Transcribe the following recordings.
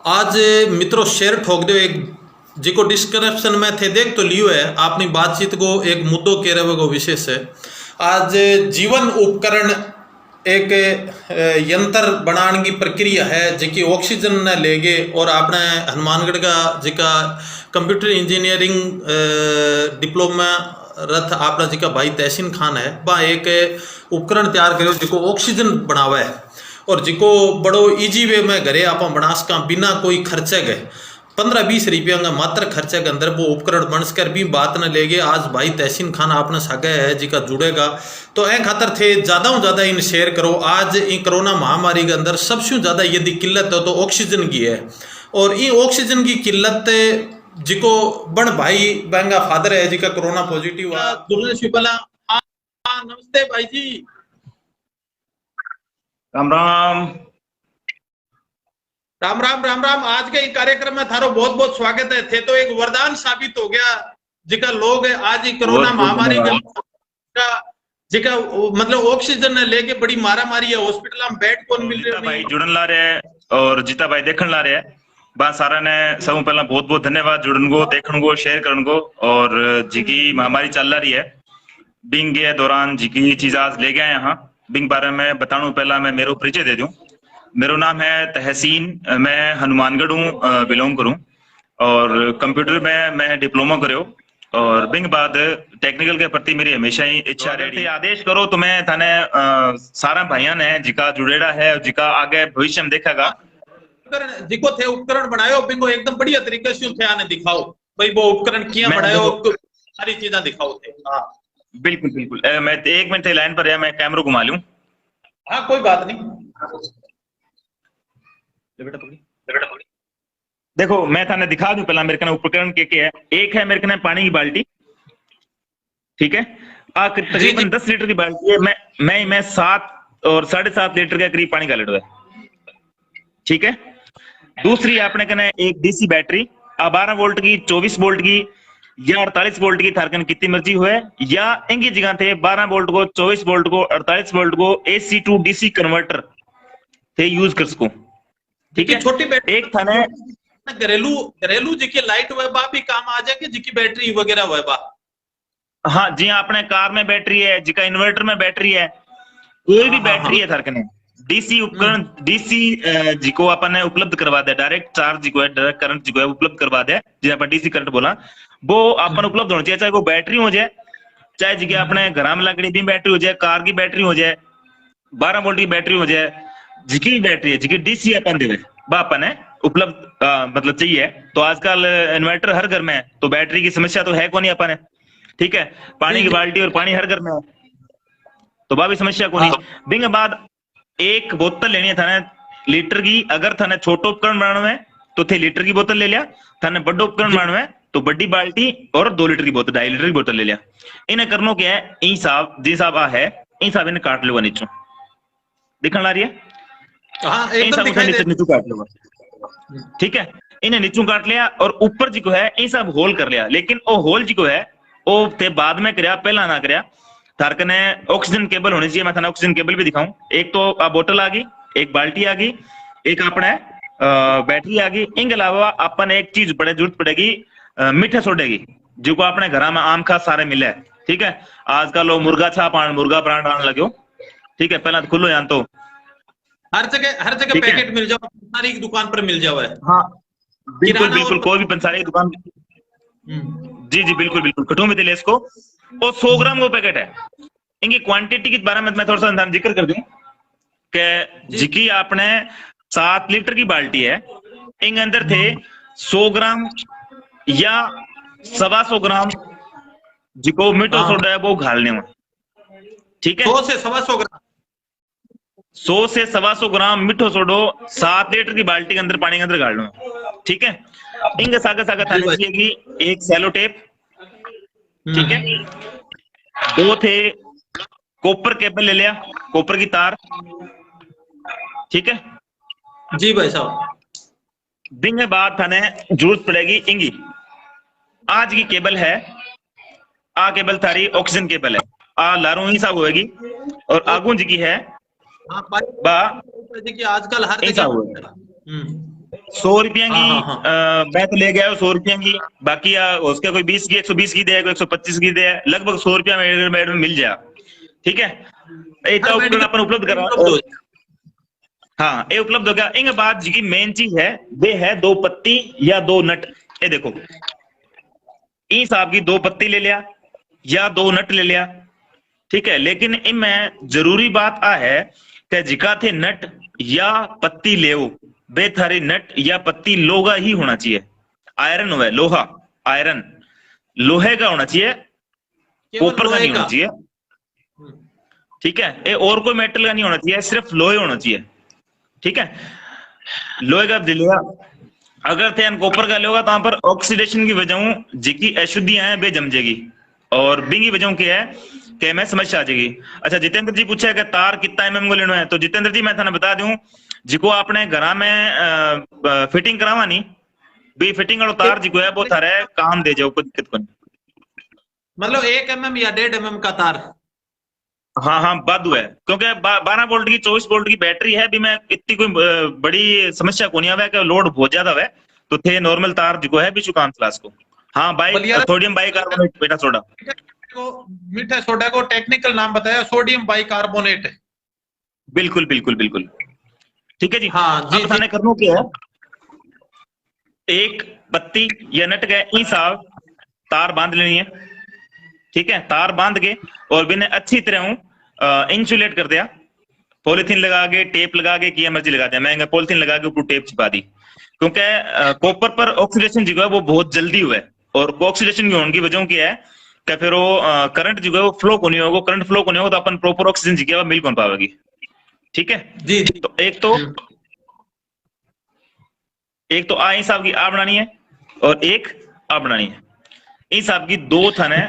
आज मित्रों शेयर ठोक दो एक जिको डिस्क्रिप्शन में थे देख तो लियो है अपनी बातचीत को एक मुद्दों के रहे को विशेष है। आज जीवन उपकरण एक यंत्र बनाने की प्रक्रिया है जिकी ऑक्सीजन न लेगे और आपने हनुमानगढ़ का जिका कंप्यूटर इंजीनियरिंग डिप्लोमा रथ आपका जिका भाई तहसीन खान है वह एक उपकरण तैयार करो जिको ऑक्सीजन बनावा है और जिको बड़ो इजी वे में घरे आप बना सका बिना कोई खर्चे गए 15-20 रुपया का मात्र खर्चे के अंदर वो उपकरण बन कर भी बात न लेगे। आज भाई तहसीन खान आपने सागे है जिका जुड़ेगा तो ए खातर थे ज्यादा ज्यादा इन शेयर करो। आज इन कोरोना महामारी के अंदर सबसे ज्यादा यदि किल्लत हो तो ऑक्सीजन की है और ये ऑक्सीजन की किल्लत जिको बन भाई बहंगा फादर है जिका कोरोना पॉजिटिव हुआ जुड़ने से पहला। नमस्ते भाई जी। राम राम राम राम राम राम। आज के कार्यक्रम में थारो बहुत बहुत स्वागत है। थे तो एक वरदान साबित हो गया जिका लोग आज ही कोरोना महामारी का जिका मतलब ऑक्सीजन लेके बड़ी मारा मारी है हॉस्पिटल में बेड कौन मिल रहे भाई जुड़न ला रहे और जीता भाई देखने ला रहे बा सारा ने सब पहला बहुत बहुत धन्यवाद जुड़न को देखने को शेयर करने को। और जिकी महामारी चल रही है बिंग के दौरान जिकी चीज आज ले गए यहाँ बिंग बारे में बताऊं पहला मैं मेरो परिचय दे दूं। मेरा नाम है तहसीन, मैं हनुमानगढ़ हूँ बिलोंग करूँ और कंप्यूटर में मैं डिप्लोमा करो और बिंग बाद टेक्निकल के प्रति मेरी हमेशा ही इच्छा रही। आदेश करो तो मैं थाने सारा भाइयों ने जिका जुड़ेड़ा है जिका आगे भविष्य में देखेगा जिको थे उपकरण बनायो बिंगो एकदम बढ़िया तरीके से थे आने दिखाओ भाई वो उपकरण किया बनायो सारी चीजें दिखाओ थे। हाँ बिल्कुल बिल्कुल। मैं 1 मिनट लाइन पर है, मैं कैमरा घुमा लूं। हाँ कोई बात नहीं। देखो मैं थाने दिखा दूं पहला मेरे कने उपकरण के है। एक है मेरे कने पानी की बाल्टी, ठीक है, तकरीबन 10 लीटर की बाल्टी है। मैं 7 और 7.5 लीटर के करीब पानी का लीटर है, ठीक है। दूसरी आपने कने एक डीसी बैटरी 12 वोल्ट की 24 वोल्ट की या 48 वोल्ट की थारकन कितनी मर्जी हुए या इंगी जगह थे 12 वोल्ट को 24 वोल्ट को 48 वोल्ट को AC टू DC कन्वर्टर थे यूज कर सको, ठीक है। छोटी बैटरी एक थाने घरेलू घरेलू जी लाइट वेबा भी काम आ जाए जिकी बैटरी वगैरह वेबा। हाँ जी अपने कार में बैटरी है जिका इन्वर्टर में बैटरी है कोई भी बैटरी है थारकने डीसी उपकरण डीसी जिको अपन उपलब्ध करवा दे डायरेक्ट चार्ज जिको है डायरेक्ट करंट जिको है उपलब्ध करवा दे जिसे अपन डीसी करंट बोला वो अपन उपलब्ध होना चाहिए। चाहे वो बैटरी हो जाए चाहे जिके अपने घर में लकड़ी भी बैटरी हो जाए कार की बैटरी हो जाए 12 वोल्ट की बैटरी हो जाए जिकी बैटरी है जिकी डीसी अपन दे वह अपन है उपलब्ध मतलब चाहिए। तो आजकल इन्वर्टर हर घर में है तो बैटरी की समस्या तो है कौन अपन है, ठीक है। पानी की बाल्टी और पानी हर घर में है तो वह भी समस्या कौन है। बिंग बाद एक बोतल लेनी है थाने लीटर की। अगर थाने छोटो उपकरण बनाना है तो थे लीटर की बोतल ले लिया, थाने बड़ो उपकरण बनाना है तो बड़ी बाल्टी और 2 लीटर की बोतल 2.5 लीटर की बोतल ले लिया। इन्हें करनो क्या है ई साहब जी साहब आ है ई साहब इन्हें काट लो नीचो दिखने ला रही है। हाँ एकदम दिखाई दे नीचू काट लो, ठीक है। इन्हें नीचू काट लिया और ऊपर जी को है ई सब होल कर लिया। लेकिन वो होल जी को है वो थे बाद में करया पहला ना करया। थारकने ऑक्सीजन केबल होनी चाहिए। मैं थाने ऑक्सीजन केबल भी दिखाऊं। एक तो बोतल आ गई, एक बाल्टी आ गई, एक अपने बैटरी आ गई। इनके अलावा अपन एक चीज बड़े जरूरत पड़ेगी मीठे सोडे की जो को अपने घर में आम खा सारे मिले, ठीक है। आजकल लोग मुर्गा छाप मुर्गा ब्रांड आने लगे, ठीक है। पहला खुलो यान तो हर जगह पैकेट मिल जाओ पंसारी की दुकान पर मिल जाओ है। हाँ बिल्कुल बिल्कुल कोई भी पंसारी की दुकान जी जी बिल्कुल बिल्कुल कटू में दिले इसको। और 100 ग्राम वो पैकेट है। इनकी क्वांटिटी के बारे में मैं थोड़ा सा जिक्र कर दूं कि जिकी आपने 7 लीटर की बाल्टी है इन अंदर थे 100 ग्राम या 125 ग्राम जिको मीठो सोडा है वो घालने में, ठीक है। 100 से 125 ग्राम 100 से 125 ग्राम मीठो सोडो 7 लीटर की बाल्टी के अंदर पानी के अंदर गाड़ लो, ठीक है। इनके सागे सागे थाने चाहिए एक सेलो टेप, ठीक है। 2 थे कॉपर केबल ले लिया कॉपर की तार, ठीक है जी भाई साहब। दिन के बाद थाने जरूरत पड़ेगी इंगी। आज की केबल है आ केबल थारी ऑक्सीजन केबल है आ लारू ही साहब होएगी और आगू जी की है हाँ, आजकल हर जगह 100 रुपया की हाँ, हाँ। मैं तो ले गया हूँ 100 रुपया की, बाकी उसके कोई 20 की 120 की दे, कोई 125 की दे, लगभग 100 रुपया में मिल जाए। ठीक है, इतना हर उपकरण मेडिकल अपन उपलब्ध करा। उपलब्ध हो जाए। हाँ, ये उपलब्ध हो गया। इंग बाद जी की मेन चीज है, वे है 2 पत्ती या 2 नट। ये देखो, इस हिसाब की 2 पत्ती ले लिया या 2 नट ले लिया, ठीक है। लेकिन इनमें जरूरी बात आ है कि जिका थे नट या पत्ती ले, बे थारी नट या पत्ती लोहा ही होना चाहिए। आयरन हुआ, लोहा, आयरन लोहे का होना चाहिए, केवल कॉपर का लोहे नहीं होना का। चाहिए। ठीक है, ये और कोई मेटल का नहीं होना चाहिए, सिर्फ लोहे होना चाहिए। ठीक है, लोहे का दिलेगा। अगर थे कॉपर का लोगा तो वहां पर ऑक्सीडेशन की वजह जिकी अशुद्धियां हैं वे जम जाएगी, और बिंगी वजह क्या है कि मैं समस्या आ जाएगी। अच्छा, जितेंद्र जी पूछा है कि तार कितना एमएम को लेना है, तो जितेंद्र जी मैं थाने बता दूं, जिको आपने घरा में फिटिंग करावा नहीं, भी फिटिंग वाला तार जिको है वो थारे काम दे जाओ, कोई दिक्कत को नहीं। मतलब 1 mm या 1.5 mm का तार। हाँ हाँ, बादू है, क्योंकि 12 वोल्ट की 24 वोल्ट की बैटरी है, भी मैं इतनी कोई बड़ी समस्या को नहीं आवे कि लोड बहुत ज्यादा है, तो थे नॉर्मल तार जिको है भी काम क्लास को। हाँ, सोडियम बाइकार्बोनेट बेटा सोडा। मीठा सोडा को टेक्निकल नाम बताया, सोडियम बाइकार्बोनेट। बिल्कुल बिल्कुल बिल्कुल, ठीक है जी। हाँ जी अब जी। थाने करना क्या है, एक पत्ती या नट गए हिसाब तार बांध लेनी है। ठीक है, तार बांध के और बिना अच्छी तरह इंसुलेट कर दिया, पॉलिथीन लगा के, टेप लगा के, किया मर्जी लगा दिया। मैं पॉलिथीन लगा के ऊपर टेप छिपा दी, क्योंकि कॉपर पर ऑक्सीडेशन जो है वो बहुत जल्दी हुआ है, और ऑक्सीडेशन की होने की वजह क्या है कि फिर वो करंट जो है वो फ्लो को नहीं होगा। करंट फ्लो को नहीं होगा तो अपन प्रॉपर ऑक्सीजन जी है मिल कौन पाएगी। ठीक है, जी जी। तो एक तो आ हिसाब की आ बनानी है, और एक आ बनानी है। इस हिसाब की 2 थाने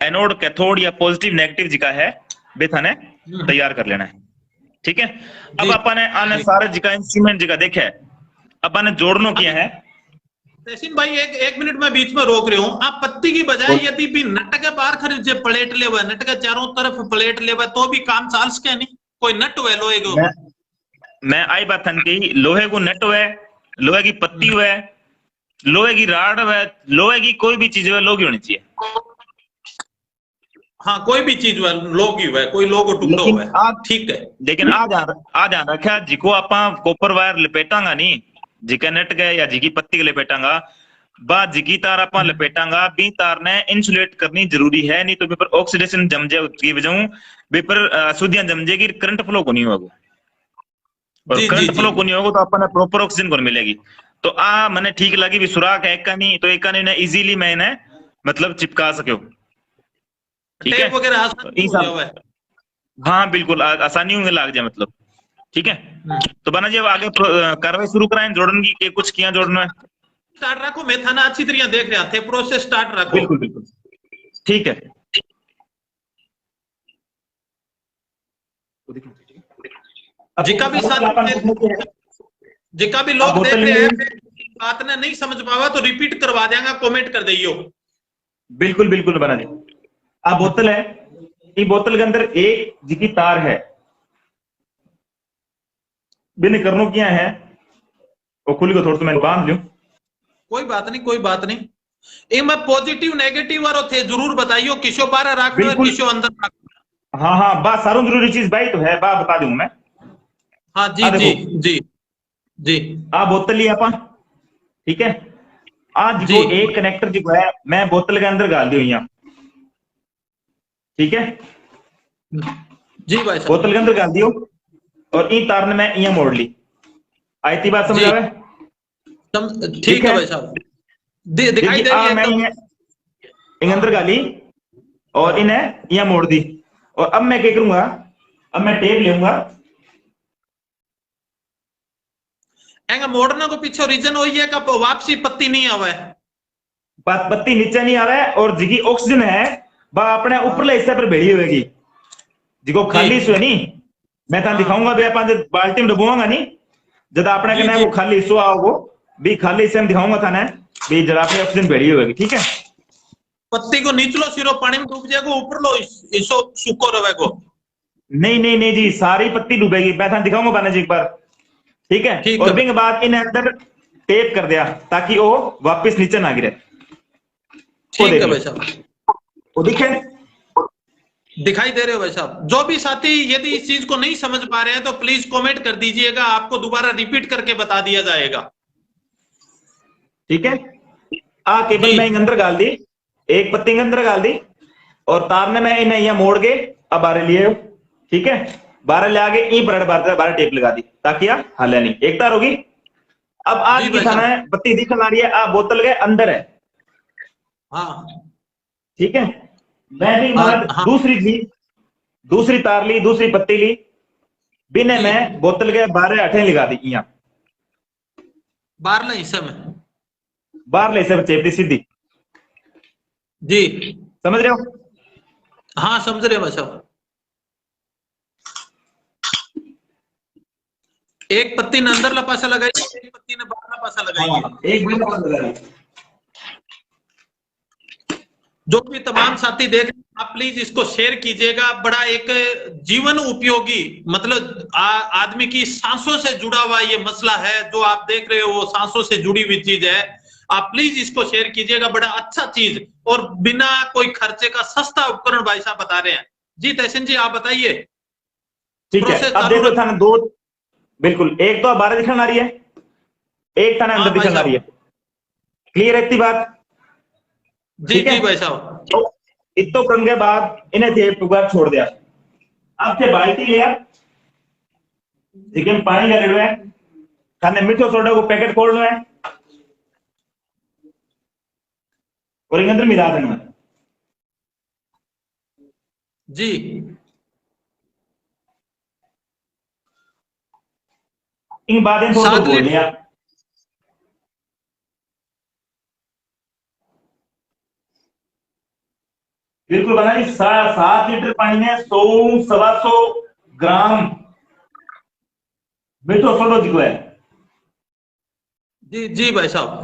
एनोड कैथोड या पॉजिटिव नेगेटिव जिका है वे थाने तैयार कर लेना है। ठीक है, अब अपन ने आने सारे जिका इंस्ट्रूमेंट जिका देखे, अपन ने जोड़नो किया है। तहसीन भाई, एक मिनट में बीच में रोक रहे हूँ। आप पत्ती की बजाय यदि भी नट के बाहर खरीदे, प्लेट ले, नट के चारों तरफ प्लेट ले, तो भी काम चाल सके नहीं? कोई नट हुए लोहे को? मैं आई बात थन की, लोहे को नट हुए, लोहे की पत्ती हुए, लोहे की राड हुए, लोहे की कोई भी चीज हुए लोगी होनी चाहिए। हाँ, कोई भी चीज हुआ लोग ही हुआ, कोई लोग टुकड़ो हुआ, ठीक है। लेकिन आ ध्यान रखा, जिको आपा कॉपर वायर लपेटांगा नहीं, जिका नट गए या जिकी पत्ती के लपेटांगा, बा जिकी तार आपा लपेटांगा, बी तार ने इंसुलेट करनी जरूरी है, नहीं तो पेपर ऑक्सीडेशन जम जाए की वजह पेपर अशुद्धियां जम जाएगी, करंट फ्लो को नहीं होगा, और करंट फ्लो को नहीं होगा तो अपन प्रॉपर ऑक्सीजन को मिलेगी। तो आ मैंने ठीक लगी भी सुराख है एक का नहीं, तो एक का नहीं इजीली मैंने मतलब चिपका सको। ठीक है, वगैरह आसानी हो जाए। हाँ बिल्कुल, आसानी होंगे लाग जाए मतलब। ठीक है, तो बना जी अब आगे कार्रवाई शुरू कराएं जोड़न की, के कुछ किया जोड़ना है। स्टार्ट रखो, मैं थाना अच्छी तरह देख रहा थे, प्रोसेस स्टार्ट रखो। बिल्कुल बिल्कुल, ठीक है। जिका भी साथ, जिका भी लोग देख रहे हैं, बात ने नहीं समझ पावा तो रिपीट करवा देंगे, कमेंट कर दियो। बिल्कुल बिल्कुल बना जी। अब बोतल है, इस बोतल के अंदर एक जिकी तार है, बिन करनो क्या है वो खुली को थोड़ा सा मैंने बांध लूं। कोई बात नहीं, कोई बात नहीं। इनमें पॉजिटिव नेगेटिव वालों थे, जरूर बताइयो, किसो बाहर रख लो, किसो अंदर रख लो। हाँ हाँ, बात सारों जरूरी चीज भाई तो है, बात बता दूं मैं। हाँ जी जी जी जी। आ बोतल ही अपन, ठीक है, आज जो एक कनेक्टर जो है मैं बोतल के अंदर डाल दी हुई, ठीक है जी भाई साहब, बोतल के अंदर डाल दियो, और इन तार ने मैं यहाँ मोड़ ली। आई थी बात समझ आवे? ठीक है भाई साहब, दिखाई दे रही है। मैं इन्हें अंदर गाली और इन्हें यहाँ मोड़ दी, और अब मैं क्या करूंगा, अब मैं टेप लूंगा। मोड़ने को पीछे रीजन वही है कि वापसी पत्ती नहीं आवे, पत्ती नीचे नहीं आ रहा है, और जिकी ऑक्सीजन है वह अपने ऊपरले हिस्से पर भेड़ी होगी, जिको खाली हिस्सो है नहीं, मैं तुम दिखाऊंगा भी अपन बाल्टी में डुबोगा नहीं, जब अपने कहना है वो खाली हिस्सो आओगे भी, खाली हिस्से में दिखाऊंगा थाने भी जरा अपनी ऑक्सीजन भेड़ी होगी। ठीक है, पत्ती को नीचलो सिरो पानी में डूब जाएगा, ऊपर लो इसो सूखो रहेगो। नहीं नहीं नहीं जी, सारी पत्ती डूबेगी, मैं थाने दिखाऊंगा बाना जी एक बार। ठीक है। ठीक और है। बिंग बाद इन अंदर टेप कर दिया ताकि वो वापस नीचे ना गिरे। वो ठीक है देखिए, भाई साहब, वो दिखे। दिखाई दे रहे हो भाई साहब। जो भी साथी यदि इस चीज को नहीं समझ पा रहे हैं तो प्लीज कमेंट कर दीजिएगा, आपको दोबारा रिपीट करके बता दिया जाएगा। ठीक है। आ जी केबल मैं इन अंदर डाल दी, एक पत्ती इन अंदर डाल दी, और तार ने मैं इन्हें यहाँ मोड़ के अब बारह लिए। ठीक है, बारह ले आगे ई बरड़ बारह टेप लगा दी ताकि आ हिले नहीं, एक तार होगी। अब जी आज की भाई थाना साहब। है बत्ती दिखन आ रही है, आ बोतल के अंदर है। हाँ ठीक है, मैं भी हाँ बाद हाँ दूसरी ली, दूसरी तार ली, दूसरी पत्ती ली, बिने जी, मैं बोतल के बारह अठे लगा दी यहाँ, बारले हिस्से में। बाहर ले से चेपती सीधी। जी समझ रहे हो? हाँ समझ रहे हो भाई साहब। एक पत्ती ने अंदर लपासा लगाई, एक पत्ती ने बाहर लपासा लगाई है। हाँ, एक बिना लगा दी। जो भी तमाम साथी देख रहे हैं, आप प्लीज इसको शेयर कीजिएगा। बड़ा एक जीवन उपयोगी, मतलब आदमी की सांसों से जुड़ा हुआ ये मसला है जो आप देख रहे हो, वो सांसों से जुड़ी हुई चीज है। आप प्लीज इसको शेयर कीजिएगा, बड़ा अच्छा चीज और बिना कोई खर्चे का सस्ता उपकरण भाई साहब बता रहे हैं। जी तहसीन जी आप बताइए, ठीक है, प्रोसेस अब चालू देखो रख। थाना दो, बिल्कुल एक तो बारह दिखन आ रही है, एक थाना हाँ अंदर भाई दिखन आ रही है। साहब। क्लियर है इतनी बात? जी ठीक है, जी भाई साहब। तो इतो करने के बाद इन्हें टेप पर छोड़ दिया। अब से बाल्टी लिया, ठीक है, पानी का रेडो है, थाने मीठो सोडा को पैकेट खोल लो है और इन अंदर मिला देना है। जी इन बातें थोड़ा तो 7 बोल लीटर। लिया। बिल्कुल बना नहीं, 7 लीटर पानी में 100-125 ग्राम मीठो सोडो जो है। जी जी भाई साहब।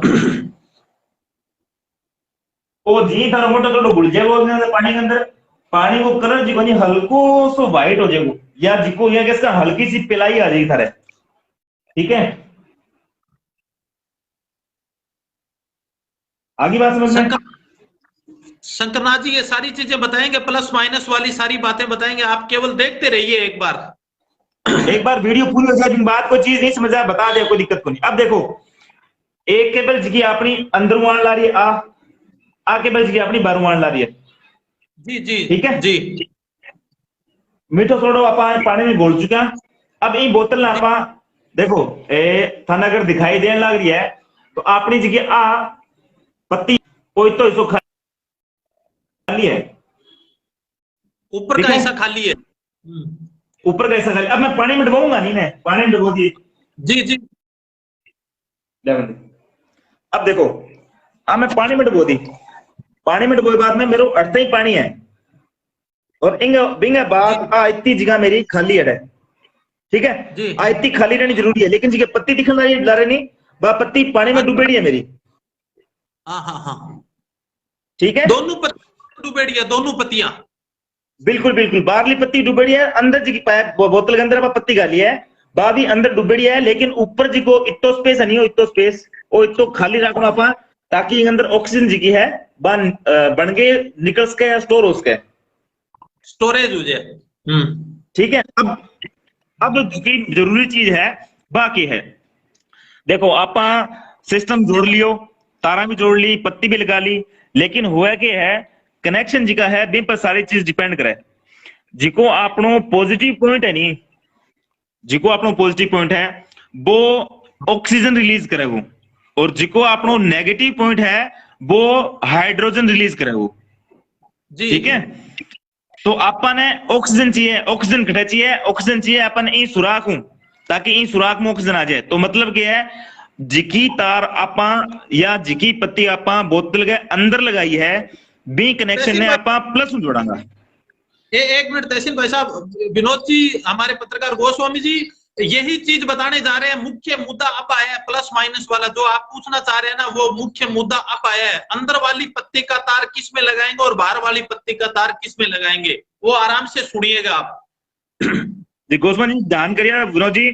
वो जी थारा मोटा थोड़ा घुल जाएगा पानी के अंदर, पानी को कलर जी बनी हल्को सो व्हाइट हो जाएगा, या जिको या इसका हल्की सी पिलाई आ जाएगी थारे। ठीक है, आगे बात समझ में? शंकर शंकरनाथ जी ये सारी चीजें बताएंगे, प्लस माइनस वाली सारी बातें बताएंगे, आप केवल देखते रहिए एक बार। एक बार वीडियो पूरी हो जाए, बात कोई चीज नहीं समझ आया बता दे, कोई दिक्कत को नहीं। अब देखो, एक केबल जी अपनी अंदर वाण ला रही है, आ केबल जी अपनी बाहर वाण ला रही है। जी जी ठीक है, जी मीठो सोडो आप पानी में घोल चुके हैं। अब ये बोतल ना आप देखो, थाना अगर दिखाई देने लग रही है तो अपनी जगह आ पत्ती कोई तो इसको खाली है, ऊपर ठीक का है, हिस्सा खाली है। ऊपर का हिस्सा खाली। अब मैं पानी में डुबाऊंगा नहीं, मैं पानी में डुबो दिए। जी जी अब देखो, अब मैं पानी में डुबो दी, पानी में डुबोए बाद में मेरे अड़ते ही पानी है, और इंग बिंग बाद आ इतनी जगह मेरी खाली है। ठीक है, जी आ इतनी खाली रहनी जरूरी है, लेकिन जी पत्ती दिखने ला रही नहीं, वह पत्ती पानी में डूबेड़ी है मेरी। हाँ हाँ हाँ, ठीक है, दोनों पत्तियां डूबेड़ी है, दोनों पत्तियां। बिल्कुल बिल्कुल, बाहरली पत्ती डूबेड़ी है, अंदर जी पाइप बोतल के अंदर पत्ती गाली है, बादी अंदर डूबेड़ी है, लेकिन ऊपर जी को इतो स्पेस नहीं हो, इतो स्पेस वो इतो खाली रखना आप, ताकि अंदर ऑक्सीजन जी की है बन के निकल सके या स्टोर हो सके, स्टोरेज हो जाए। ठीक है। अब की जरूरी चीज है बाकी है, देखो आप सिस्टम जोड़ लियो, तारा भी जोड़ ली, पत्ती भी लगा ली, लेकिन हुआ के है कनेक्शन जी का है बिन पर सारी चीज डिपेंड करे। जिको आपनो पॉजिटिव पॉइंट है नहीं, जिको आपनो पॉजिटिव पॉइंट है वो ऑक्सीजन रिलीज करे वो, और जिको आपनो नेगेटिव पॉइंट है वो हाइड्रोजन रिलीज करे वो। जी ठीक है, तो आपने ऑक्सीजन चाहिए, ऑक्सीजन घटा चाहिए, ऑक्सीजन चाहिए अपन ई सुराख हूं, ताकि ई सुराख में ऑक्सीजन आ जाए। तो मतलब क्या है, जिकी तार आपा या जिकी पत्ती आपा बोतल के अंदर लगाई है, बी कनेक्शन ने आपा प्लस में जोड़ांगा। एक मिनट तहसील भाई साहब, विनोद जी हमारे पत्रकार गोस्वामी जी यही चीज बताने जा रहे हैं। मुख्य मुद्दा अब आया है, प्लस माइनस वाला जो आप पूछना चाह रहे हैं ना, वो मुख्य मुद्दा अब आया है। अंदर वाली पत्ती का तार किस में लगाएंगे और बाहर वाली पत्ती का तार किस में लगाएंगे, वो आराम से सुनिएगा आप। जी गोस्वामी जी ध्यान करिए विनोद जी,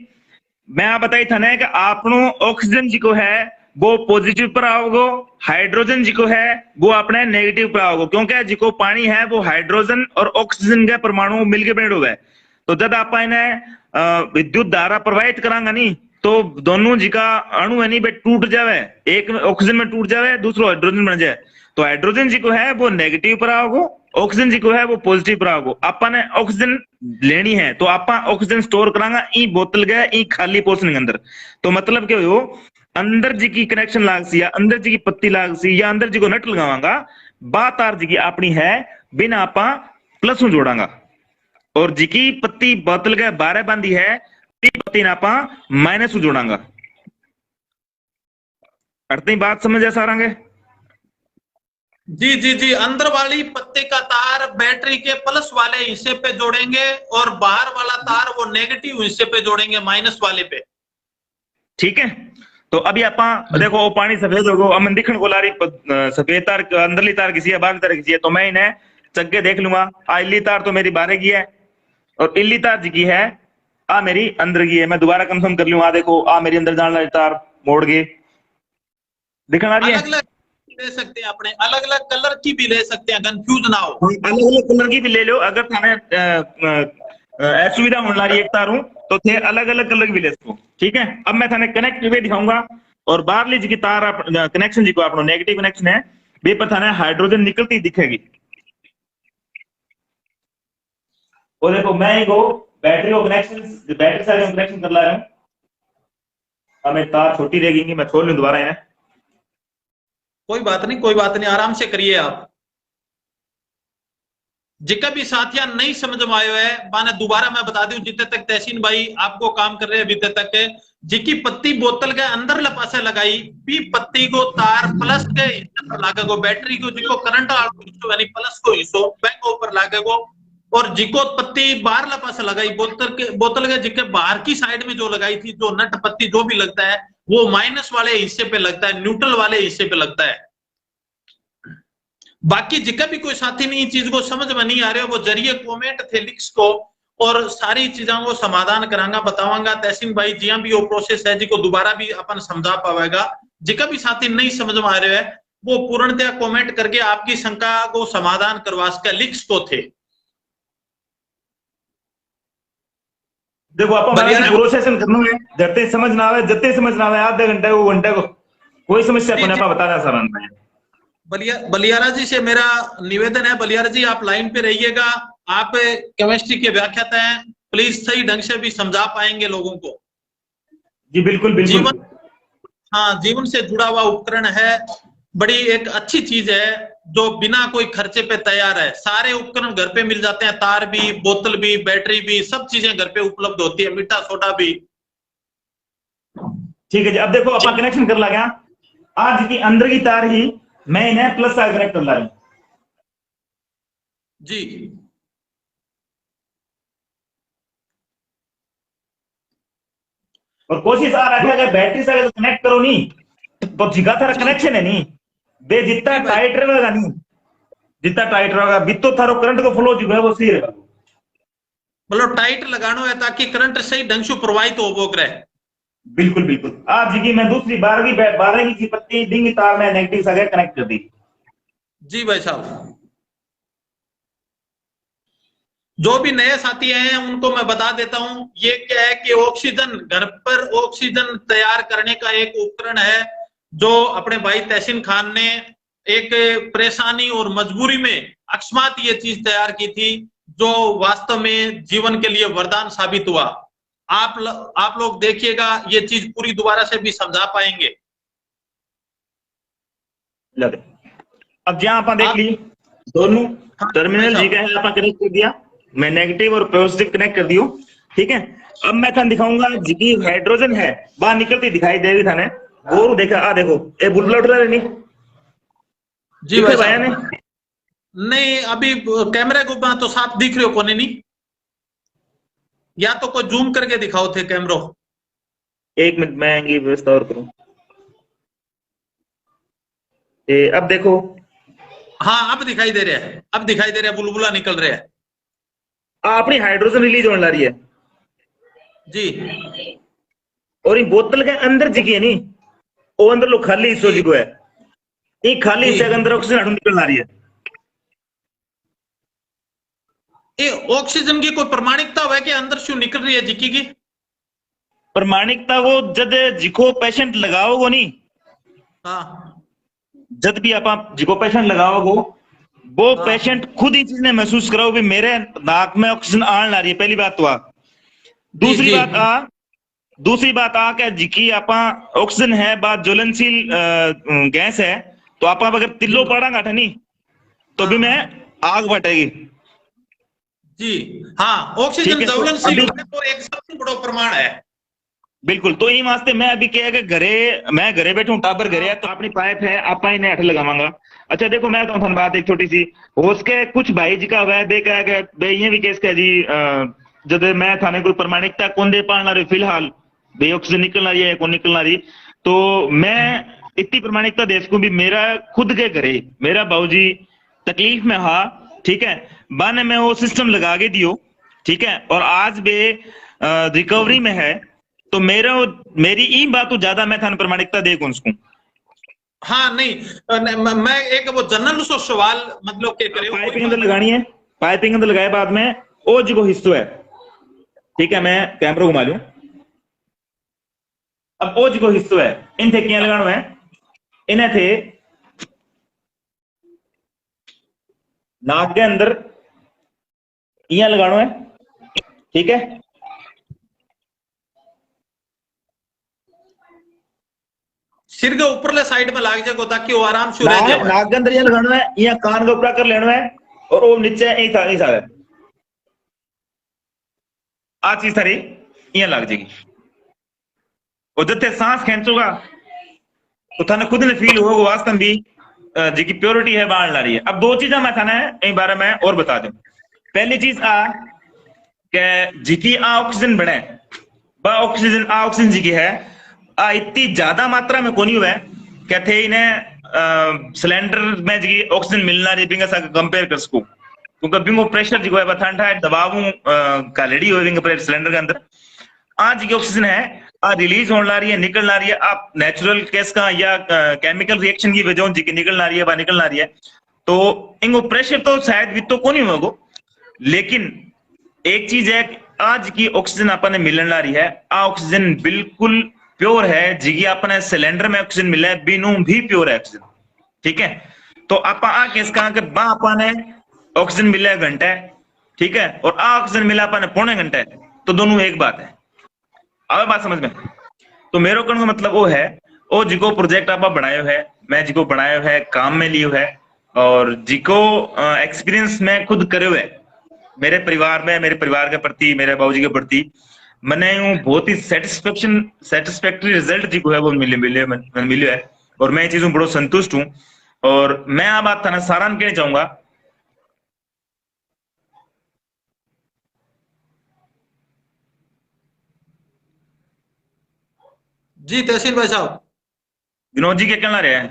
मैं आप बताई था ना कि आपनो ऑक्सीजन जी को है वो पॉजिटिव पर आओगो, हाइड्रोजन जी को है वो अपने नेगेटिव पर आओगो, क्योंकि जी को पानी है वो हाइड्रोजन और ऑक्सीजन के परमाणु मिलके बने हुए है। तो जब आप इन्हें विद्युत धारा प्रवाहित करांगा नहीं तो दोनों जी का अणु है नहीं बे टूट जावे, एक ऑक्सीजन में टूट जावे, दूसरो हाइड्रोजन बन जाए। तो हाइड्रोजन जी को है वो नेगेटिव पर आओगो, ऑक्सीजन जी को है वो पॉजिटिव पर आओगो। आपा ने ऑक्सीजन लेनी है तो आपा ऑक्सीजन स्टोर करांगा ई बोतल गए ई खाली पोर्शन के अंदर। तो मतलब क्या हो, अंदर जी की कनेक्शन लाग सी या अंदर जी की पत्ती लाग सी या अंदर जी को नट लगावांगा, बात तार जी की अपनी है बिना आपा प्लस में जोड़ांगा, और जी की पत्ती बोतल के 12 बांधी है पत्ती ना आपा माइनस में जोड़ांगा। अर्थ बात समझ आ सारांगे? जी जी जी, अंदर वाली पत्ते का तार बैटरी के प्लस वाले हिस्से पे जोड़ेंगे और बाहर वाला तार वो नेगेटिव हिस्से पे जोड़ेंगे, माइनस वाले पे। ठीक है। तो अभी आप देखो वो पानी सफेद होगो, अमन दिखण को लारी सफेद तार अंदरली तार किसी है बाहर तार किसी है, तो मैं इन्हें चक्के देख लूंगा। आ इल्ली तार तो मेरी बाहर की है और इल्ली तार जी की है आ मेरी अंदर की है। मैं दोबारा कंफर्म कर लूंगा, देखो आ मेरी अंदर जाने वाली तार मोड़ गई, दिखण आ रही है। अलग अलग ले सकते हैं, अपने अलग अलग कलर की भी ले सकते हैं, कंफ्यूज ना हो। अलग अलग कलर की भी ले लो, अगर थाने असुविधा होने रही एक तारू तो थे अलग अलग कलर की भी ले सको। ठीक है। अब मैं थाने कनेक्ट वे दिखाऊंगा और बाहर ली जी तार कनेक्शन जी को अपनो नेगेटिव कनेक्शन है वे पर थाने हाइड्रोजन निकलती दिखेगी। और देखो मैं ही को बैटरी को कनेक्शन बैटरी साइड कनेक्शन कर ला रहा हूं। अब मैं तार छोटी रहेगी, मैं छोड़ लूं दोबारा इन्हें। कोई बात नहीं, कोई बात नहीं, आराम से करिए आप। जिका भी साथिया नहीं समझ में आयो है माने दोबारा मैं बता दूं, जितने तक तहसीन भाई आपको काम कर रहे हैं बीते तक जिकी पत्ती बोतल के अंदर लपासे लगाई भी पत्ती को तार प्लस के हिस्से पर लागेगो, बैटरी को जिको करंट वालो हिस्सो यानी प्लस को हिस्सो बैंक ऊपर लागेगो, और जिको पत्ती बाहर लपासे लगाई बोतल के जिके बाहर की साइड में जो लगाई थी, जो नट पत्ती जो भी लगता है वो माइनस वाले हिस्से पे लगता है, न्यूट्रल वाले हिस्से पे लगता है। बाकी जिका भी कोई साथी नहीं चीज को समझ में नहीं आ रहे हो वो जरिए कमेंट थे लिख्स को और सारी चीजों को समाधान करांगा बतावांगा तहसीन भाई जिया भी वो प्रोसेस है जिको दोबारा भी अपन समझा पावेगा। जिका भी साथी नहीं समझ में आ रहे है वो पूर्णतया कमेंट करके आपकी शंका को समाधान करवा सके लिख्स को थे। देखो आप प्रोसेस करना है, जते समझ ना आवे जते समझ ना आवे आधे घंटे को घंटे को कोई समस्या को ना बता रहा सर। बलियारा जी से मेरा निवेदन है, बलियारा जी आप लाइन पे रहिएगा, आप केमिस्ट्री के व्याख्याता हैं, प्लीज सही ढंग से भी समझा पाएंगे लोगों को। जी बिल्कुल बिल्कुल। जीवन, हाँ जीवन से जुड़ा हुआ उपकरण है, बड़ी एक अच्छी चीज है जो बिना कोई खर्चे पे तैयार है। सारे उपकरण घर पे मिल जाते हैं, तार भी, बोतल भी, बैटरी भी, सब चीजें घर पे उपलब्ध होती है, मीठा सोडा भी। ठीक है जी। अब देखो अपन कनेक्शन कर लगा आज की अंदर की तार ही मैं इन्हें प्लस से कनेक्ट कर ला रहा हूं जी। और कोशिश आ रहा है अगर बैटरी से अगर कनेक्ट करो नहीं तो जिगा थारा कनेक्शन है नहीं बे जितना टाइट रहेगा नहीं, जितना टाइट रहेगा बितो थारो करंट को फ्लो जो है वो सही रहेगा। मतलब टाइट लगानो है ताकि करंट सही ढंग से प्रवाहित हो वो करे। बिल्कुल बिल्कुल। आज जी मैं दूसरी 12 की पत्ती डिंग तार में नेगेटिव से कनेक्ट कर दी। जी भाई साहब, जो भी नए साथी हैं उनको मैं बता देता हूं, ये क्या है कि ऑक्सीजन घर पर ऑक्सीजन तैयार करने का एक उपकरण है जो अपने भाई तहसीन खान ने एक परेशानी और मजबूरी में अकस्मात ये चीज तैयार की थी जो वास्तव में जीवन के लिए वरदान साबित हुआ। आप लोग देखिएगा ये चीज पूरी दोबारा से भी समझा पाएंगे। अब जहां अपन देख ली दोनों टर्मिनल जी का है अपन कनेक्ट कर दिया, मैं नेगेटिव और पॉजिटिव कनेक्ट कर दियो। ठीक है। अब मैं थाने दिखाऊंगा जी हाइड्रोजन है बाहर निकलती दिखाई देगी थाने और देखा आ देखो ये बुलबुला उठ रहा है नहीं जी भाई ने नहीं अभी कैमरे को तो साफ दिख रहे हो कोने नहीं, या तो कोई जूम करके दिखाओ थे कैमरो। एक मिनट मैं ये व्यवस्था और करूं। अब देखो हाँ अब दिखाई दे रहा है, अब दिखाई दे रहा है, बुलबुला निकल रहा है। अपनी हाइड्रोजन रिलीज होने ला रही है जी। और ये बोतल के अंदर जी है नी वो अंदर लो खाली हिस्सों जी को है, ये खाली हिस्से के अंदर ऑक्सीजन हटू निकल आ रही है। ये ऑक्सीजन की कोई प्रमाणिकता है कि अंदर शू निकल रही है जिकी की? प्रमाणिकता वो जब जिको पेशेंट लगाओगो नी, हाँ जब भी आप जिको पेशेंट लगाओगो वो हाँ। पेशेंट खुद ही चीज ने महसूस कराओ भी मेरे नाक में ऑक्सीजन आने ला रही है। पहली बात तो आ, दूसरी जी, बात आ क्या जिकी आप ऑक्सीजन है बात ज्वलनशील गैस है, तो आप अगर तिल्लो पड़ांगा था नी तो भी हाँ। मैं आग बटेगी। जी हाँ, ऑक्सीजन ठीक है, तो ज्वलनशील अभी होने को एक सबसे बड़ा प्रमाण है। बिल्कुल, तो यही वास्ते मैं अभी क्या है कि मैं घरे बैठू हूं, टाबर घरे है तो अपनी पाइप है आप इन्हें हट लगावांगा। अच्छा देखो मैं तो बात एक छोटी सी हो सके कुछ भाई जी का वह देखा है कि ये भी केस का जी जब मैं थाने कोई प्रमाणिकता कौन दे पाना रही फिलहाल भाई ऑक्सीजन निकलना रही है कौन निकलना रही, तो मैं इतनी प्रमाणिकता दे सकूं भी मेरा खुद के घरे मेरा बाबूजी तकलीफ में हा, ठीक है, बाने में वो सिस्टम लगा के दियो, ठीक है, और आज भी रिकवरी में है, तो मेरी ई बात तो ज्यादा मैं थाने प्रमाणिकता दे कौन सकूं। हाँ नहीं, मैं एक वो जनरल सो सवाल मतलब के करे पाइपिंग अंदर लगानी है, पाइपिंग अंदर लगाए बाद में ओ जी को हिस्सो है, ठीक है, मैं कैमरा घुमा लूं। अब ओ जी को हिस्सो है इन थे क्या लगाना है, इन्हें थे नाक के अंदर इया लगाना है, ठीक है, सिर के ऊपरले साइड में लाग जाए ताकि वो आराम से रह जाए। नाक के अंदर ये लगाना है, या कान के ऊपर कर लेना है और वो नीचे यही था आ चीज सारी इं लग जाएगी, और जिथे सांस खींचोगा तो थाने खुद ने फील होगा वास्तव भी जी प्योरिटी है बाहर ला रही है। अब दो चीजा मैं थाने इन बारे में और बता दूं। पहली चीज के जिकी ऑक्सीजन बने ऑक्सीजन जी की है इतनी ज्यादा मात्रा में कोनी हुआ है कहते इन्हें सिलेंडर में जी ऑक्सीजन मिलना रही बिंगा सा कंपेयर कर सकूं, क्योंकि बिंगो प्रेशर जो है ठंडा है दबाव का रेडी हो सिलेंडर के अंदर आज की ऑक्सीजन है रिलीज होने ला रही है निकल ला रही है, आप नेचुरल केस का या केमिकल रिएक्शन की वजह जी निकल ला रही है निकल ला रही है, तो इनको प्रेशर तो शायद भी तो कौन होगा, लेकिन एक चीज है आज की ऑक्सीजन अपने मिलन ला रही है ऑक्सीजन बिल्कुल प्योर है जी अपने सिलेंडर में ऑक्सीजन मिला है बिनू भी प्योर है ऑक्सीजन, ठीक है, तो आप केस कहा कि बा अपने ऑक्सीजन मिला है घंटा है, ठीक है, और ऑक्सीजन मिला अपने पौने घंटे, तो दोनों एक बात है। अब बात समझ में, तो मेरे कहने का मतलब वो है वो जिको प्रोजेक्ट आप बनाए है मैं जिको बनाया है काम में लियो है और जिको एक्सपीरियंस मैं खुद करे हुए मेरे परिवार में मेरे परिवार के प्रति मेरे बाबूजी के प्रति मैंने बहुत ही सेटिस्फैक्टरी रिजल्ट जी को है वो मिले है और मैं चीजों बड़ो संतुष्ट हूं। और मैं आ बात था सारा कहना चाहूंगा जी तहसील भाई साहब। विनोद जी क्या कहना रहे हैं?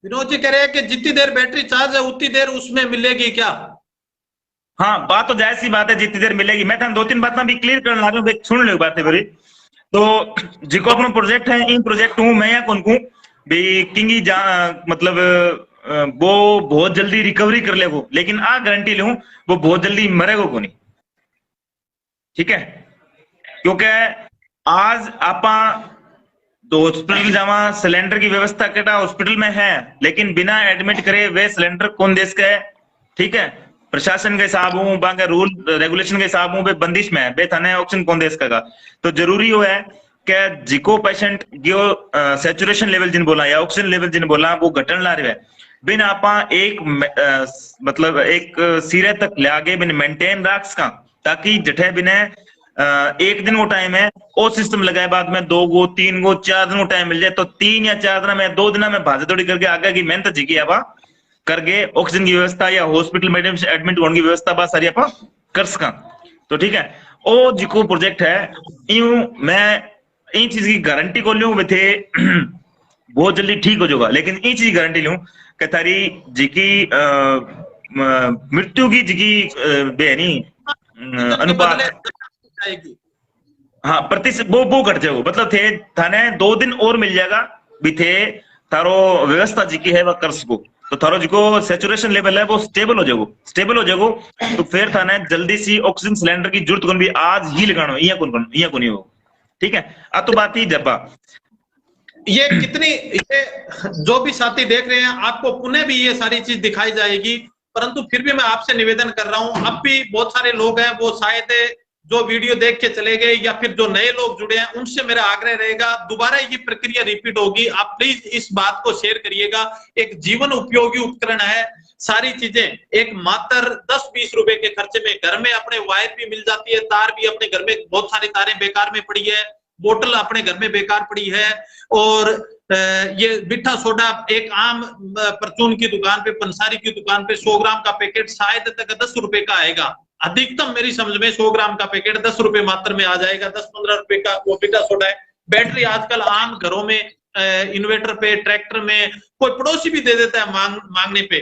विनोद जी कह रहे हैं कि जितनी देर बैटरी चार्ज है उतनी देर उसमें मिलेगी क्या? हाँ बात तो जायज सी बात है जितनी देर मिलेगी, मैं दो तीन बातें भी क्लियर करना रहा हूँ, सुन लो बातें मेरी। तो जिको अपना प्रोजेक्ट है इन प्रोजेक्ट हूँ मैं या कौन को भी किंगी मतलब वो बहुत जल्दी रिकवरी कर ले वो, लेकिन आ गारंटी लूं वो बहुत जल्दी मरेगा को नहीं, ठीक है, क्योंकि आज आपा तो हॉस्पिटल जावा सिलेंडर की व्यवस्था केटा हॉस्पिटल में है लेकिन बिना एडमिट करे वे सिलेंडर कौन देश का है, ठीक है, प्रशासन के हिसाब हूं बांगे रूल रेगुलेशन के हिसाब हूं वे बंदिश में है बे थाने ऑक्सीजन कौन देश का, तो जरूरी हो है कि जिको पेशेंट जो सैचुरेशन लेवल जिन बोला या ऑक्सीजन लेवल जिन बोला वो घटन ला रहे है बिन आपा एक मतलब एक सिरे तक ले आगे बिन मेंटेन रख सका, ताकि जठे बिने एक दिन वो टाइम है वो सिस्टम लगाए बाद में 2 गो 3 गो 4 दिन वो टाइम मिल जाए, तो 3 या 4 दिन में 2 दिन में भाजा दौड़ी करके आगे की मेहनत जी आवा करके ऑक्सीजन की व्यवस्था या हॉस्पिटल में एडमिट होने की व्यवस्था बात सारी आप कर सका, तो ठीक है। ओ जिको प्रोजेक्ट है यूं मैं इन चीज की गारंटी को लूं थे बहुत जल्दी ठीक हो जाएगा, लेकिन इन चीज की गारंटी लूं कि तारी जिकी मृत्यु की जिकी बेनी अनुपात हाँ प्रतिशत वो घट जाएगा, मतलब थे थाने 2 दिन और मिल जाएगा भी थे थारो व्यवस्था जी की है वह कर सको, तो थारो जो सेचुरेशन लेवल है वो स्टेबल हो जाएगो। तो फिर थाने जल्दी सी ऑक्सीजन सिलेंडर की जरूरत कौन भी आज ही लगानो, इया कौन हो। ठीक है, अब तो बात ही जब्बा ये कितनी, ये जो भी साथी देख रहे हैं आपको पुनः भी ये सारी चीज दिखाई जाएगी, परंतु फिर भी मैं आपसे निवेदन कर रहा हूं, अब भी बहुत सारे लोग हैं वो शायद जो वीडियो देख के चले गए या फिर जो नए लोग जुड़े हैं उनसे मेरा आग्रह रहेगा दोबारा ये प्रक्रिया रिपीट होगी, आप प्लीज इस बात को शेयर करिएगा। एक जीवन उपयोगी उपकरण है, सारी चीजें एक मात्र 10-20 रुपए के खर्चे में घर में अपने वायर भी मिल जाती है, तार भी अपने घर में बहुत सारी तारें बेकार में पड़ी है, बोतल अपने घर में बेकार पड़ी है, और ये मीठा सोडा एक आम परचून की दुकान पे, पंसारी की दुकान पे 100 ग्राम का पैकेट शायद तक 10 रुपए का आएगा, अधिकतम मेरी समझ में 100 ग्राम का पैकेट 10 रुपए मात्र में आ जाएगा, 10-15 रुपए का वो मीठा सोडा है। बैटरी आजकल आम घरों में इन्वर्टर पे, ट्रैक्टर में कोई पड़ोसी भी दे देता है मांगने पे।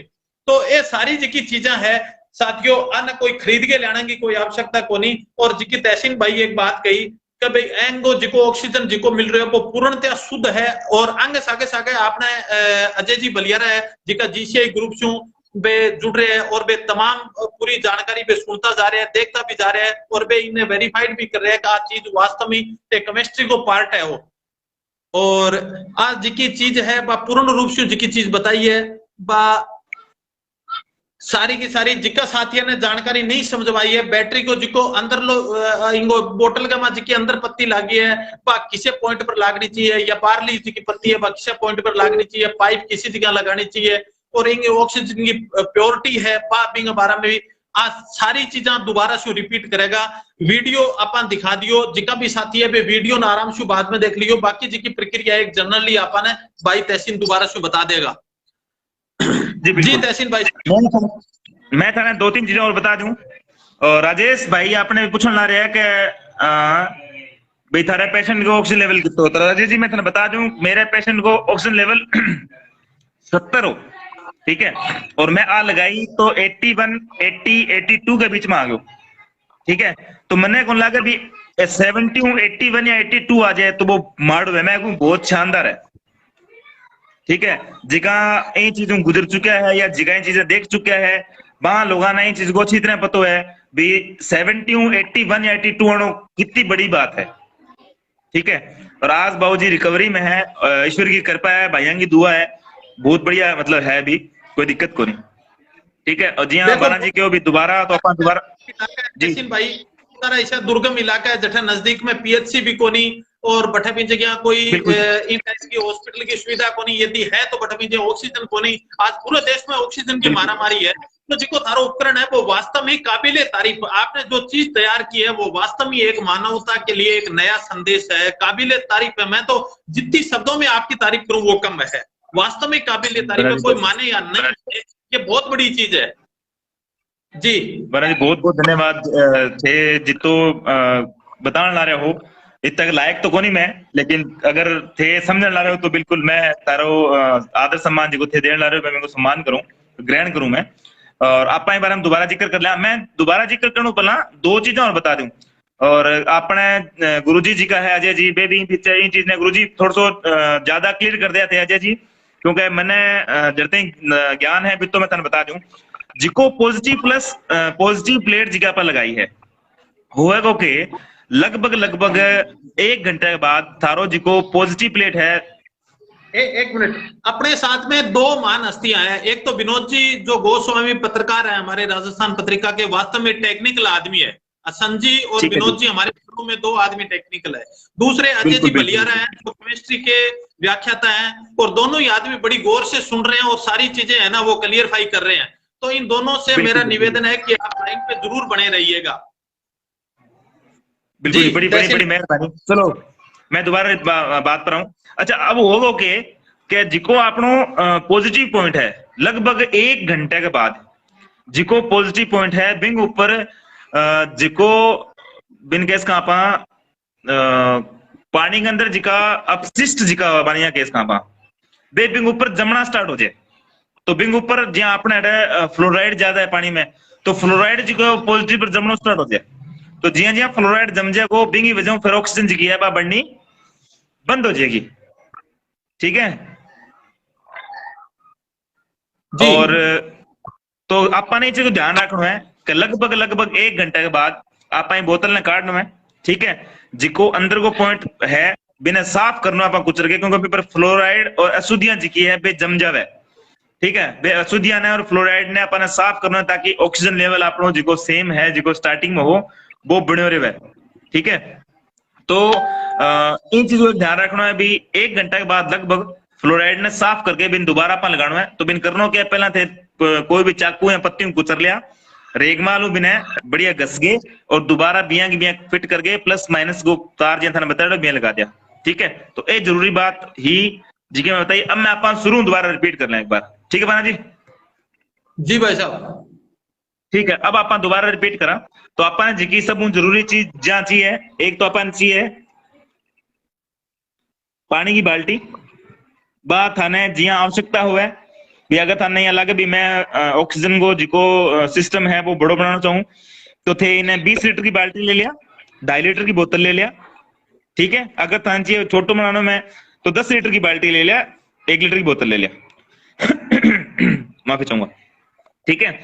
तो ये सारी जी की चीजें है साथियों, अन्य कोई खरीद के लाने की कोई आवश्यकता को नहीं। और जी की तहसीन भाई एक बात कही कि भाई एंगो जिको ऑक्सीजन जिको मिल रही है वो पूर्णतः शुद्ध है, और अंग सागे सागे आपने अजय जी बलियारा है जिका जीसीआई ग्रुप से बे जुड़ रहे हैं, और बे तमाम पूरी जानकारी बे सुनता जा रहे हैं, देखता भी जा रहे हैं, और बे इन्हें वेरीफाइड भी कर रहे हैं कि आज चीज वास्तव में केमिस्ट्री को पार्ट है वो, और आज जी की चीज है बा पूर्ण रूप से जी की चीज बताई है बा सारी की सारी जिका साथियों ने जानकारी नहीं समझवाई है। बैटरी को जिको अंदर लो इंगो बोतल का जी के अंदर पत्ती लागी है बा किसी पॉइंट पर लागनी चाहिए, या बारली जी की पत्ती है बा किसी पॉइंट पर लागनी चाहिए, पाइप किसी जगह लगानी चाहिए, और इंगे ऑक्सीजन की प्योरिटी है बा बिंग बारे में भी आज सारी चीजें दोबारा से रिपीट करेगा। वीडियो अपन दिखा दियो, जिका भी साथी है वीडियो ना आराम से बाद में देख लियो, बाकी जी की प्रक्रिया एक जनरली अपन है भाई तहसीन दोबारा से बता देगा। जी तहसीन भाई, मैं थाने 2-3 चीजें और बता दूं। और राजेश भाई आपने पूछने ला रहे हैं कि भाई थारे पेशेंट को ऑक्सीजन लेवल कितना होता है। राजेश जी मैं थाने बता दूं, मेरे पेशेंट को ऑक्सीजन लेवल 70 हो, ठीक है, और मैं आ लगाई तो 81, 80, 82 के बीच में आ गयो, ठीक है। तो मैंने कौन लगा भी 70, 81 या 82 आ जाए तो वो मारो है, मैं बहुत शानदार है, ठीक है। जिका ये चीजों गुजर चुका है या जिका ये चीजें देख चुका है वहां लोगों ने ये चीज को अच्छी तरह पता है भी 70, 81 या 82 आना कितनी बड़ी बात है, ठीक है। और आज बाबूजी रिकवरी में है, ईश्वर की कृपा है, भाइयों की दुआ है, बहुत बढ़िया मतलब है, भी कोई दिक्कत को नहीं, ठीक है। और जी हाँ बाला जी के भी दोबारा तो अपन दोबारा जी भाई सारा ऐसा दुर्गम इलाका है जठा नजदीक में पीएचसी भी कोनी, और बठा पिंजे क्या कोई की हॉस्पिटल की सुविधा कोनी, यदि है तो बठा पिंजे ऑक्सीजन कोनी। आज पूरे देश में ऑक्सीजन की मारामारी है, तो जिको थारो उपकरण है वो वास्तव में काबिले तारीफ, आपने जो चीज तैयार की है वो वास्तव में एक मानवता के लिए एक नया संदेश है, काबिले तारीफ है। मैं तो जितनी शब्दों में आपकी तारीफ करूं वो कम है, वास्तव में काबिले तारीफ है, कोई माने या नहीं, ये बहुत बड़ी चीज है। जी महाराज बहुत बहुत धन्यवाद थे जितो बताने ला रहे हो, इतना लायक तो कोनी मैं, लेकिन अगर थे समझने ला रहे हो तो बिल्कुल मैं तारो आदर सम्मान जो थे देने ला रहे हो, मैं मेरे को सम्मान करूं, ग्रहण करूं मैं। और आप बारे में दोबारा जिक्र कर लिया, मैं दोबारा जिक्र करूं पहला 2 चीजें और बता दूं। और अपने गुरुजी जी का है अजय जी बेबी इन चीज ने गुरुजी थोड़ा सो ज्यादा क्लियर कर दिया थे अजय जी, क्योंकि मैंने जरते ज्ञान है भी तो मैं तने बता दूं जिको पॉजिटिव प्लेट जिका पर लगाई है होएगा के लगभग 1 घंटे के बाद थारो जिको पॉजिटिव प्लेट है। एक मिनट, अपने साथ में 2 महान हस्तियां हैं, एक तो विनोद जी जो गोस्वामी पत्रकार है हमारे राजस्थान पत्रिका के, वास्तव में टेक्निकल आदमी है, संजी और विनोद जी हमारे शुरू में 2 आदमी टेक्निकल है, दूसरे अजय जी बलियारा हैं जो केमिस्ट्री के व्याख्याता हैं, और दोनों ही आदमी बड़ी गौर से सुन रहे हैं और सारी चीजें है ना वो क्लियरफाई कर रहे हैं। तो इन दोनों से मेरा निवेदन है कि आप लाइन पे जरूर बने रहिएगा। बिल्कुल बड़ी मेहरबानी। चलो मैं दोबारा बात पर आऊं। अच्छा अब होगा के जिको आपनो पॉजिटिव पॉइंट है लगभग 1 घंटे के बाद जिको पॉजिटिव पॉइंट है बिंग ऊपर जिको बिन केस का आपा पानी के अंदर जिका अपशिष्ट जिका बानिया केस का आपा बे बिंग ऊपर जमना स्टार्ट हो जाए, तो बिंग ऊपर जहां अपने फ्लोराइड ज्यादा है पानी में, तो फ्लोराइड जिको पॉजिटिव पर जमना स्टार्ट हो जाए, तो जिया जिया फ्लोराइड जम जाएगा बिंग की वजह फिर ऑक्सीजन जी है बढ़नी बंद हो जाएगी। ठीक है जी और तो आपा ने चीज को ध्यान रखना है कि लगभग लगभग 1 घंटे के बाद आपा ये बोतल ने काटना है। ठीक है जिको अंदर को पॉइंट है बिना साफ करना आपा कुचर के क्योंकि पर फ्लोराइड और अशुद्धियां जिकी है बे जम जावे। ठीक है बे अशुद्धियां ने और फ्लोराइड ने अपने साफ करना है ताकि ऑक्सीजन लेवल आपनो जिको सेम है जिको स्टार्टिंग में हो वो बने रहे। ठीक है तो इन चीजों का ध्यान रखना है भी 1 घंटे के बाद लगभग फ्लोराइड ने साफ करके बिन दोबारा अपन लगाना है। तो बिन करना क्या पहला थे कोई भी चाकू या पत्ती में कुचर लिया रेगमालू बिना बढ़िया घस गए और दोबारा बिया की बिया फिट करके प्लस माइनस को तार जिया था बताया बिया लगा दिया। ठीक है तो ये जरूरी बात ही जी मैं बताइए। अब मैं अपन शुरू दोबारा रिपीट कर लें एक बार। ठीक है बाना जी जी भाई साहब ठीक है अब अपन दोबारा रिपीट करा तो अपन जी की सब जरूरी चीज जहां चाहिए एक तो अपन चाहिए पानी की बाल्टी बात थाने जिया आवश्यकता हुआ भी अगर थाने यहाँ लगे भी मैं ऑक्सीजन को जिको सिस्टम है वो बड़ो बनाना चाहूँ तो थे इन्हें 20 लीटर की बाल्टी ले लिया 2.5 लीटर की बोतल ले लिया। ठीक है अगर थाने चाहिए छोटो बनाना में तो 10 लीटर की बाल्टी ले लिया 1 लीटर की बोतल ले लिया माफी चाहूंगा। ठीक है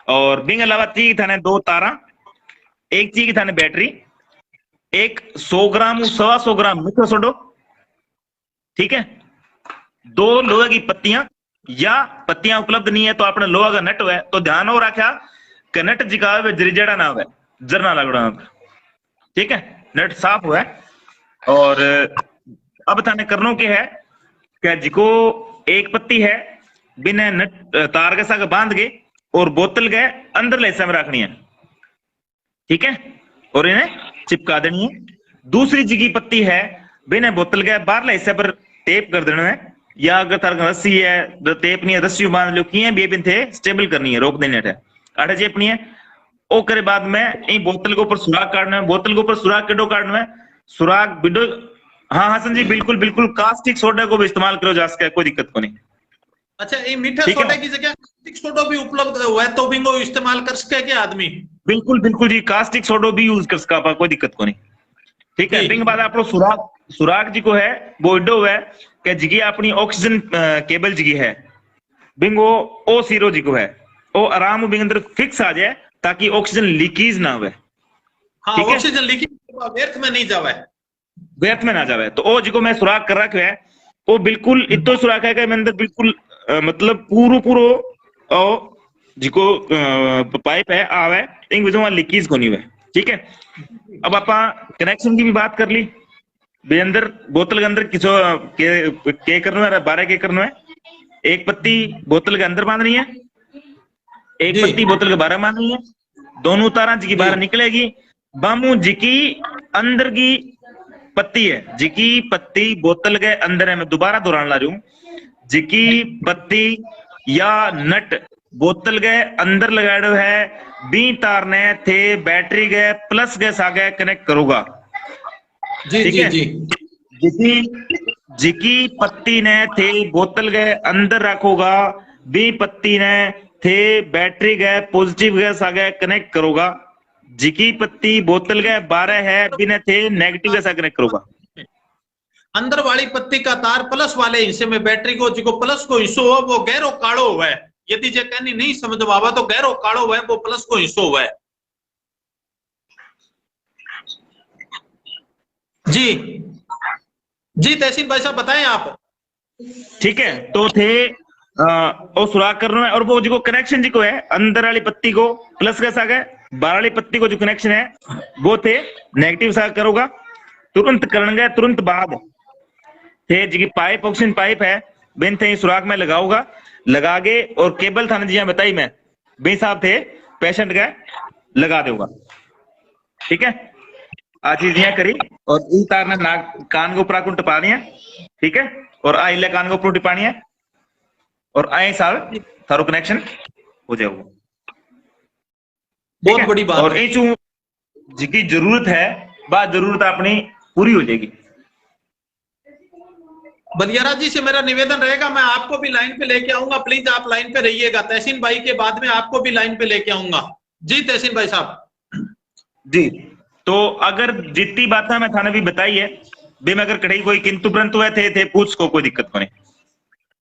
और बिंग अलावा चाहिए थाने 2 तारा एक चाहिए थाने बैटरी एक 100 ग्राम 125 ग्राम मिक्रो सोडो। ठीक है 2 लोहे की पत्तियां या पत्तियां उपलब्ध नहीं है तो आपने लोहा का नट है तो ध्यान हो रखा कि नट जिका जरिजड़ा ना हो जर ना लगड़ा। ठीक है नट साफ हुआ और अब थाने करनो के है क्या जिको एक पत्ती है बिना नट तार के साथ बांध के और बोतल के अंदर लेसा में रखनी है। ठीक है और इन्हें चिपका देनी है। दूसरी जिगी पत्ती है बिना बोतल के बाहर हिस्से पर टेप कर देना है या अगर थार रस्सी है तो टेप नहीं है रस्सी बांध लो किए भी बिन थे स्टेबल करनी है रोक देने है आठे चेपनी है। ओ करे बाद में इन बोतल के ऊपर सुराग काटना है बोतल के ऊपर सुराग केडो काटना है सुराग बिडो। हाँ हसन जी बिल्कुल बिल्कुल कास्टिक सोडा को भी इस्तेमाल करो जा सके कोई दिक्कत को नहीं। अच्छा ये मीठा सोडा की जगह कास्टिक सोडा भी उपलब्ध हुआ है तो भी वो इस्तेमाल कर सके क्या आदमी? बिल्कुल बिल्कुल जी कास्टिक सोडा भी यूज कर सका कोई दिक्कत को नहीं। ठीक है बिंग बाद आप सुराग सुराग जी को है वो इडो है कि जिगी अपनी ऑक्सीजन केबल जिगी है बिंग वो ओ सीरो जी को है वो आराम बिंग अंदर फिक्स आ जाए ताकि ऑक्सीजन लीकेज ना हो। हाँ ऑक्सीजन लीकेज व्यर्थ में नहीं जावे व्यर्थ में ना जावे तो ओ जिको मैं सुराग कर रखा है वो बिल्कुल इतो सुराग है कि मैं अंदर बिल्कुल मतलब पूरो पूरो ओ जिको पाइप है आवे इन वजह लीकेज को नहीं हुए। ठीक है अब आप कनेक्शन की भी बात कर ली बे अंदर बोतल के अंदर किसो के करना है 12 के करना है एक पत्ती बोतल के अंदर बांधनी है एक पत्ती बोतल के बाहर बांधनी है दोनों तारा जिकी बाहर निकलेगी बामू जिकी अंदर की पत्ती है जिकी पत्ती बोतल के अंदर है मैं दोबारा दोहराने ला रही हूं जिकी पत्ती या नट बोतल के अंदर लगाड़ो है बी तार ने थे बैटरी के प्लस के सागे कनेक्ट करूंगा। जी ठीक जी है जी जिकी पत्ती ने थे बोतल के अंदर रखोगा बी पत्ती ने थे बैटरी के पॉजिटिव के सागे कनेक्ट करोगा जिकी पत्ती बोतल के 12 है बिना थे नेगेटिव के साथ कनेक्ट करोगा। अंदर वाली पत्ती का तार प्लस वाले हिस्से में बैटरी को जिको प्लस को हिस्सो हो वो गहरो काड़ो हुआ है यदि जे कहनी नहीं समझ आवा तो गहरो काड़ो हुआ है वो प्लस को हिस्सो हुआ है। जी जी तहसीन भाई साहब बताएं आप। ठीक है तो थे वो सुराग करना है और वो जो कनेक्शन जिको है अंदर वाली पत्ती को प्लस के साथ है बाहर वाली पत्ती को जो कनेक्शन है वो थे नेगेटिव साथ करोगा तुरंत करने तुरंत बाद थे जी पाइप ऑक्सीजन पाइप है बिन थे सुराग में लगाऊंगा लगा के और केबल थाने जी बताई मैं बे साहब थे पेशेंट का लगा दूंगा। ठीक है आज चीज यहाँ करी और ई तार ने नाक कान के ऊपर टपा दिया। ठीक है और आई ले कान के ऊपर टिपानी है और आए साल थारो कनेक्शन हो जाएगा। बहुत बड़ी बात और चू जिसकी जरूरत है बात जरूरत अपनी पूरी हो जाएगी। बलियारा जी से मेरा निवेदन रहेगा मैं आपको भी लाइन पे लेके आऊंगा प्लीज आप लाइन पे रहिएगा तहसीन भाई के बाद में आपको भी लाइन पे लेके आऊंगा। जी तहसीन भाई साहब। जी तो अगर जितनी बातें मैं थाने भी बताई है भी मैं अगर कढ़ाई कोई किंतु परंतु है थे पूछ को कोई दिक्कत नहीं।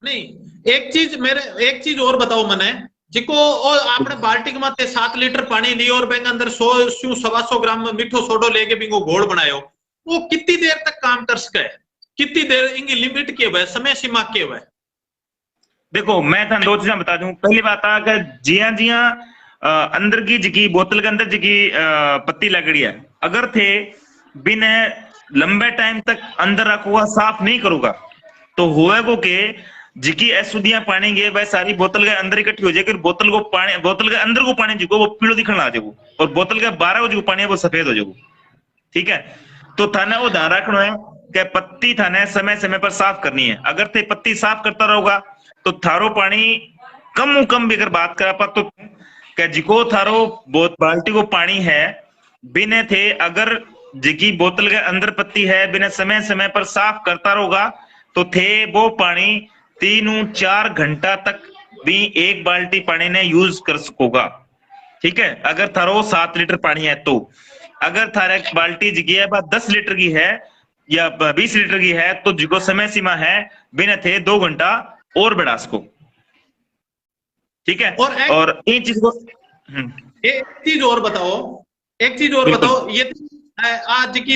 नहीं, एक चीज और बताओ मने, जिको और आपने बाल्टी में 7 लीटर पानी लियो और बेंग अंदर 100-125 ग्राम मीठो सोडो लेके बिंगो घोल बनायो, वो कितनी देर तक काम कर सके? कितनी देर इनकी लिमिट के हुए, समय सीमा के हुए? देखो मैं थाने दो चीजें बता दूं। पहली बात आ कि जिया जिया अंदर की जिकी बोतल के अंदर जिकी पत्ती लगड़ी है, अगर थे बिन लंबे टाइम तक अंदर रखूंगा साफ नहीं करूंगा तो होएगो के जिकी अशुद्धियां पानी गे वह सारी बोतल के अंदर इकट्ठी हो जाएगी। बोतल के अंदर को पानी जिको वो पीलो दिखने लग जाएगो और बोतल के बाहर जो पानी है वो सफेद हो जाएगो। ठीक है, तो थाने वो ध्यान रखना है कि पत्ती थाने समय समय पर साफ करनी है। अगर थे पत्ती साफ करता रहोगा तो थारो पानी कम भी अगर बात करा पा तो क्या जिको थारो बाल्टी को पानी है बिने थे अगर जिकी बोतल के अंदर पत्ती है बिना समय समय पर साफ करता रहोगा तो थे वो पानी 3-4 घंटा तक भी एक बाल्टी पानी ने यूज कर सकोगा। ठीक है, अगर थारो 7 लीटर पानी है तो अगर थारा बाल्टी जिकी है 10 लीटर की है या 20 लीटर की है तो जिको समय सीमा है बिना थे 2 घंटा और बढ़ा सको। ठीक है, और एक चीज को एक चीज और बताओ ये आज की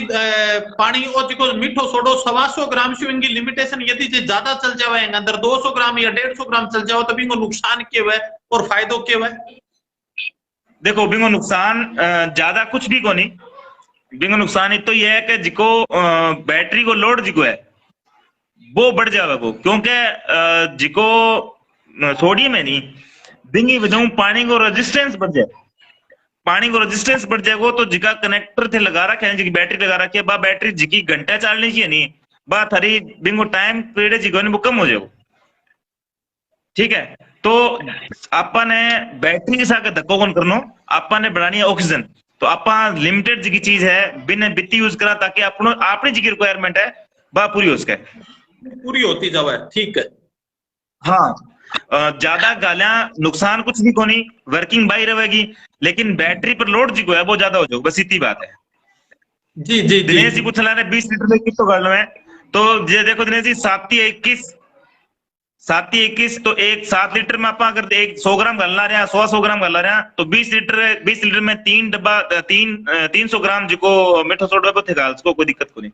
पानी और जिको मीठो सोडो 125 ग्राम से इनकी लिमिटेशन यदि ज्यादा चल जावे अंदर 200 ग्राम या 150 ग्राम चल जाओ तो बिंगो नुकसान के हुए और फायदो के हुए? देखो बिंगो नुकसान ज्यादा कुछ भी को नहीं। बिंगो नुकसान इतो ये है कि जिको बैटरी को लोड जिको है वो बढ़ जावे वो, क्योंकि जिको सोडियम है नहीं बिंगी वजह पानी को रेजिस्टेंस बढ़ जाए। पानी को रेजिस्टेंस बढ़ जाएगा तो जिका कनेक्टर थे लगा रखे हैं जिकी बैटरी लगा रखी है बा बैटरी जिकी घंटा चलनी चाहिए नहीं बा थारी बिंगो टाइम पीरियड जिको वो कम हो जाएगा। ठीक है, तो आपा ने बैटरी के साथ धक्को कौन करनो, आपा ने बनानी है ऑक्सीजन। तो आपा लिमिटेड जिकी चीज है बिना बित्ती यूज करा ताकि अपनी जिकी रिक्वायरमेंट है बा पूरी हो सके, पूरी होती जावे। ठीक है, हाँ ज्यादा गालियां नुकसान कुछ भी को नहीं, वर्किंग बाई रहेगी लेकिन बैटरी पर लोड जी को है वो ज्यादा हो जाएगा, बस इतनी बात है। जी जी दिनेश जी पूछ रहे 20 लीटर में कितो गालना है तो ये देखो दिनेश जी 7-21 तो एक 7 लीटर में आपा अगर 100 ग्राम गलना रहे 100 ग्राम गलना रहे तो 20 लीटर में 300 ग्राम जिको मीठा सोडा को थे गाल उसको कोई दिक्कत को नहीं।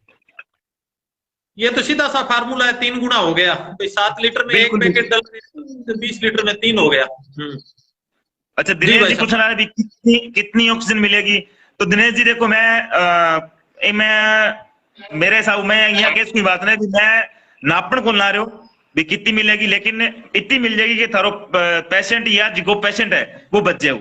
ये तो सीधा सा फार्मूला है, 3 गुना हो गया। 7 लीटर में एक पैकेट डल 20 लीटर में 3 हो गया। अच्छा दिनेश जी पूछ रहा है कितनी ऑक्सीजन मिलेगी, तो दिनेश जी देखो मैं मेरे हिसाब में यहाँ केस की बात नहीं कि मैं नापण को ला रहे हो भी कितनी मिलेगी, लेकिन इतनी मिल जाएगी कि थारो पेशेंट या जिको पेशेंट है वो बच जाए।